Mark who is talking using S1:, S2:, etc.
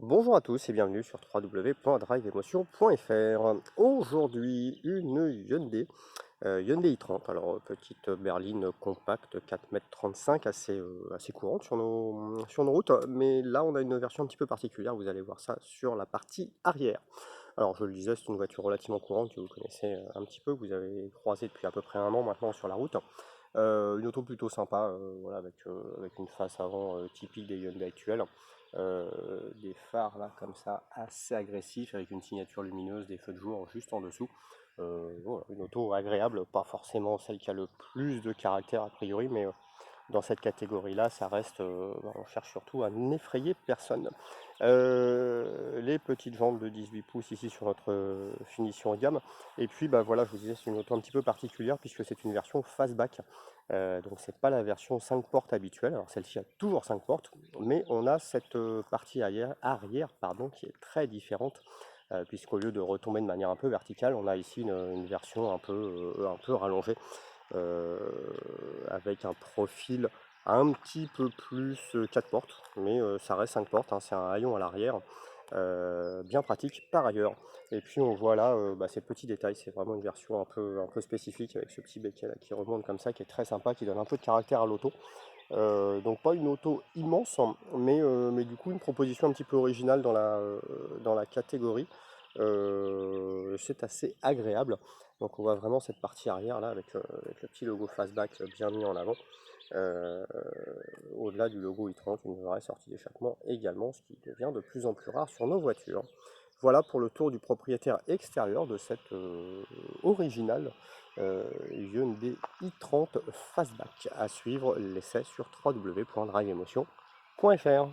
S1: Bonjour à tous et bienvenue sur www.driveemotion.fr. Aujourd'hui, une Hyundai i30. Alors, petite berline compacte 4,35 m, assez courante sur nos routes. Mais là, on a une version un petit peu particulière. Vous allez voir ça sur la partie arrière. Alors, je le disais, c'est une voiture relativement courante que vous connaissez un petit peu. Vous avez croisé depuis à peu près un an maintenant sur la route. Une auto plutôt sympa, voilà, avec une face avant typique des Hyundai actuels. Des phares là comme ça assez agressifs avec une signature lumineuse, des feux de jour juste en dessous. Voilà, une auto agréable, pas forcément celle qui a le plus de caractère a priori, mais dans cette catégorie-là, ça reste, on cherche surtout à n'effrayer personne. Les petites jantes de 18 pouces ici sur notre finition haut de gamme. Et puis bah voilà, je vous disais, c'est une auto un petit peu particulière puisque c'est une version fastback. Donc c'est pas la version 5 portes habituelle. Alors celle-ci a toujours 5 portes, mais on a cette partie arrière pardon, qui est très différente. Puisqu'au lieu de retomber de manière un peu verticale, on a ici une version un peu rallongée, euh, avec un profil un petit peu plus 4 portes, mais ça reste 5 portes, hein, c'est un haillon à l'arrière, bien pratique par ailleurs. Et puis on voit là bah, ces petits détails, c'est vraiment une version un peu spécifique avec ce petit béquet là, qui remonte comme ça, qui est très sympa, qui donne un peu de caractère à l'auto. Donc pas une auto immense, hein, mais du coup une proposition un petit peu originale dans la catégorie. C'est assez agréable. Donc on voit vraiment cette partie arrière là avec le petit logo Fastback bien mis en avant. Euh, Au-delà du logo i30, une vraie sortie d'échappement également, ce qui devient de plus en plus rare sur nos voitures. Voilà pour le tour du propriétaire extérieur de cette originale Hyundai i30 Fastback. À suivre l'essai sur www.driveemotion.fr.